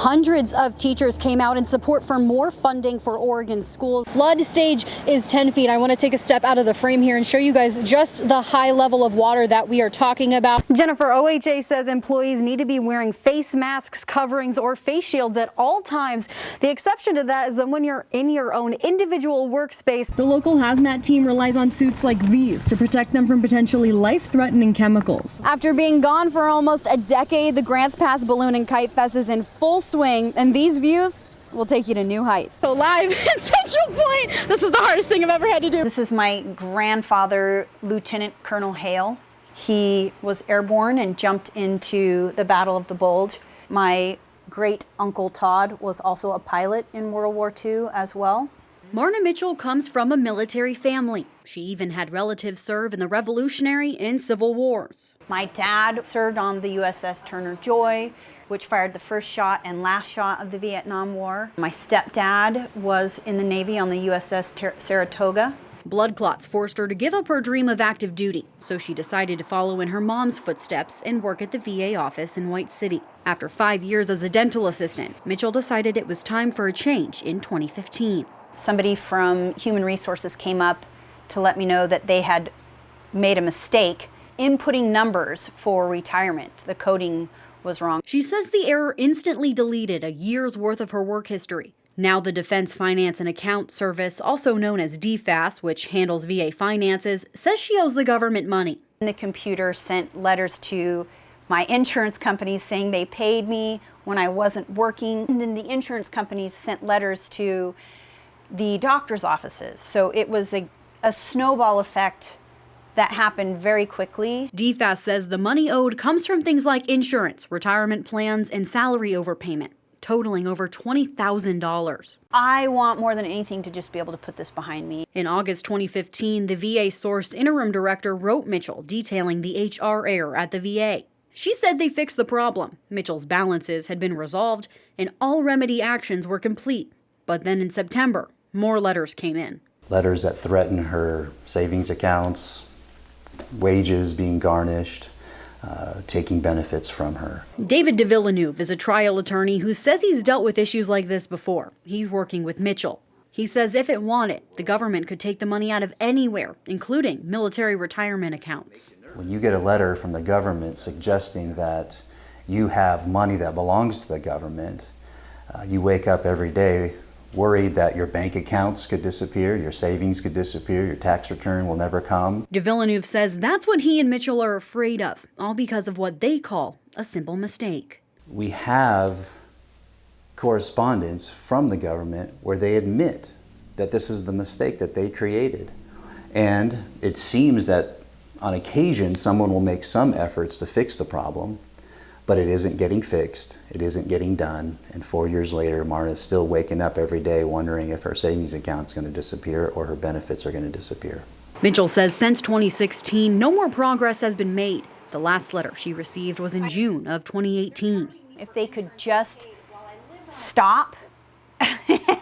Hundreds of teachers came out in support for more funding for Oregon schools. Flood stage is 10 feet. I want to take a step out of the frame here and show you guys just the high level of water that we are talking about. Jennifer, OHA says employees need to be wearing face masks, coverings, or face shields at all times. The exception to that is that when you're in your own individual workspace. The local hazmat team relies on suits like these to protect them from potentially life-threatening chemicals. After being gone for almost a decade, the Grants Pass Balloon and Kite Fest is in full swing, and these views will take you to new heights. So live in Central Point, this is the hardest thing I've ever had to do. This is my grandfather, Lieutenant Colonel Hale. He was airborne and jumped into the Battle of the Bulge. My great uncle Todd was also a pilot in World War II as well. Marna Mitchell comes from a military family. She even had relatives serve in the Revolutionary and Civil Wars. My dad served on the USS Turner Joy, which fired the first shot and last shot of the Vietnam War. My stepdad was in the Navy on the USS Saratoga. Blood clots forced her to give up her dream of active duty, so she decided to follow in her mom's footsteps and work at the VA office in White City. After 5 years as a dental assistant, Mitchell decided it was time for a change in 2015. Somebody from Human Resources came up to let me know that they had made a mistake inputting numbers for retirement. The coding was wrong. She says the error instantly deleted a year's worth of her work history. Now the Defense Finance and Account Service, also known as DFAS, which handles VA finances, says she owes the government money. The computer sent letters to my insurance companies saying they paid me when I wasn't working. And then the insurance companies sent letters to the doctor's offices. So it was a snowball effect that happened very quickly. DFAS says the money owed comes from things like insurance, retirement plans, and salary overpayment, totaling over $20,000. I want more than anything to just be able to put this behind me. In August 2015, the VA-sourced interim director wrote Mitchell detailing the HR error at the VA. She said they fixed the problem. Mitchell's balances had been resolved and all remedy actions were complete. But then in September, more letters came in. Letters that threaten her savings accounts, wages being garnished, taking benefits from her. David de Villeneuve is a trial attorney who says he's dealt with issues like this before. He's working with Mitchell. He says if it wanted, the government could take the money out of anywhere, including military retirement accounts. When you get a letter from the government suggesting that you have money that belongs to the government, you wake up every day worried that your bank accounts could disappear, your savings could disappear, your tax return will never come. De Villeneuve says that's what he and Mitchell are afraid of, all because of what they call a simple mistake. We have correspondence from the government where they admit that this is the mistake that they created. And it seems that on occasion someone will make some efforts to fix the problem, but it isn't getting fixed, it isn't getting done, and 4 years later, Marna's still waking up every day wondering if her savings account's going to disappear or her benefits are going to disappear. Mitchell says since 2016, no more progress has been made. The last letter she received was in June of 2018. If they could just stop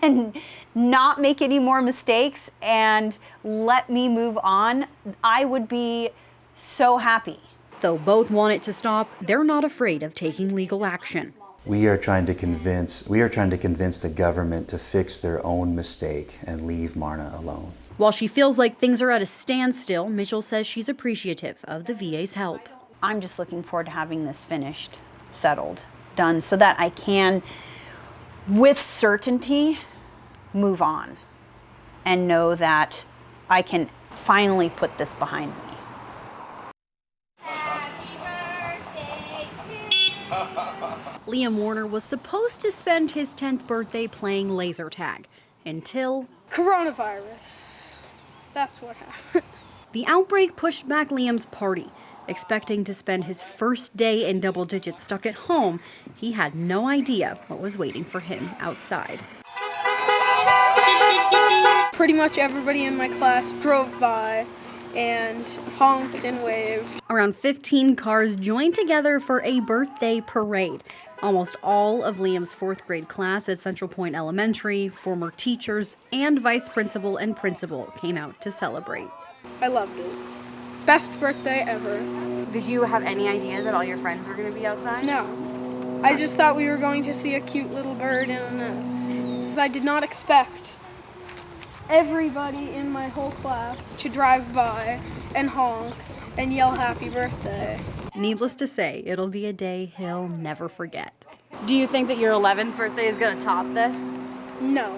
and not make any more mistakes and let me move on, I would be so happy. Though both want it to stop, they're not afraid of taking legal action. We are trying to convince the government to fix their own mistake and leave Marna alone. While she feels like things are at a standstill, Mitchell says she's appreciative of the VA's help. I'm just looking forward to having this finished, settled, done, so that I can, with certainty, move on and know that I can finally put this behind me. Liam Warner was supposed to spend his 10th birthday playing laser tag until coronavirus. That's what happened. The outbreak pushed back Liam's party. Expecting to spend his first day in double digits stuck at home, he had no idea what was waiting for him outside. Pretty much everybody in my class drove by and honked and waved. Around 15 cars joined together for a birthday parade. Almost all of Liam's 4th grade class at Central Point Elementary, former teachers, and vice principal and principal came out to celebrate. I loved it. Best birthday ever. Did you have any idea that all your friends were going to be outside? No. I just thought we were going to see a cute little bird in a nest. I did not expect everybody in my whole class to drive by and honk and yell happy birthday. Needless to say, it'll be a day he'll never forget. Do you think that your 11th birthday is going to top this? No.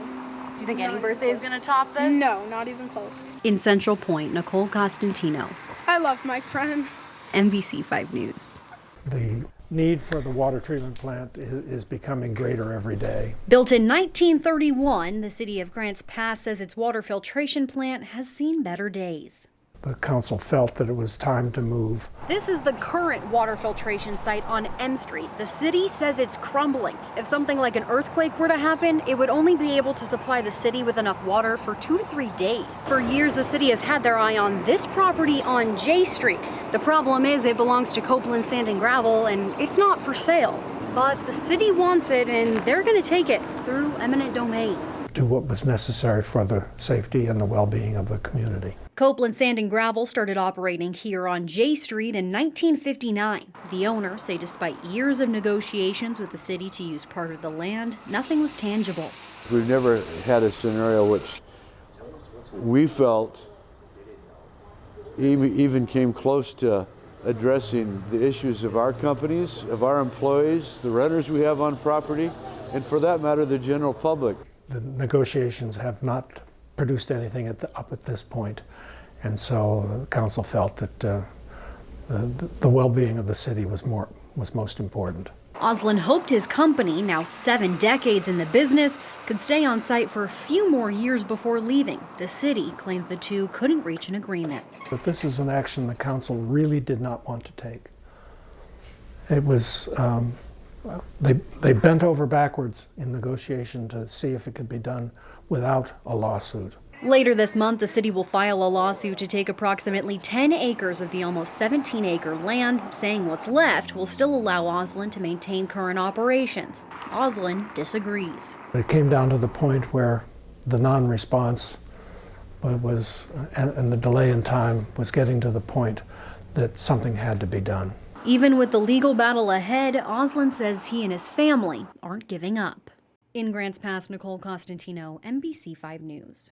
Do you think any birthday is going to top this? No, not even close. In Central Point, Nicole Costantino, I love my friends. NBC 5 News. The need for the water treatment plant is becoming greater every day. Built in 1931, the city of Grants Pass says its water filtration plant has seen better days. The council felt that it was time to move. This is the current water filtration site on M Street. The city says it's crumbling. If something like an earthquake were to happen, it would only be able to supply the city with enough water for 2 to 3 days. For years, the city has had their eye on this property on J Street. The problem is it belongs to Copeland Sand and Gravel, and it's not for sale. But the city wants it, and they're going to take it through eminent domain. Do what was necessary for the safety and the well-being of the community. Copeland Sand and Gravel started operating here on J Street in 1959. The owners say despite years of negotiations with the city to use part of the land, nothing was tangible. We've never had a scenario which we felt even came close to addressing the issues of our companies, of our employees, the renters we have on property, and for that matter, the general public. The negotiations have not produced anything up at this point, and so the council felt that the well-being of the city was most important. Oslin hoped his company, now 7 decades in the business, could stay on site for a few more years before leaving. The city claimed the two couldn't reach an agreement. But this is an action the council really did not want to take. It was they bent over backwards in negotiation to see if it could be done without a lawsuit. Later this month, the city will file a lawsuit to take approximately 10 acres of the almost 17-acre land, saying what's left will still allow Oslin to maintain current operations. Oslin disagrees. It came down to the point where the non-response was, and the delay in time was getting to the point that something had to be done. Even with the legal battle ahead, Oslin says he and his family aren't giving up. In Grants Pass, Nicole Costantino, NBC 5 News.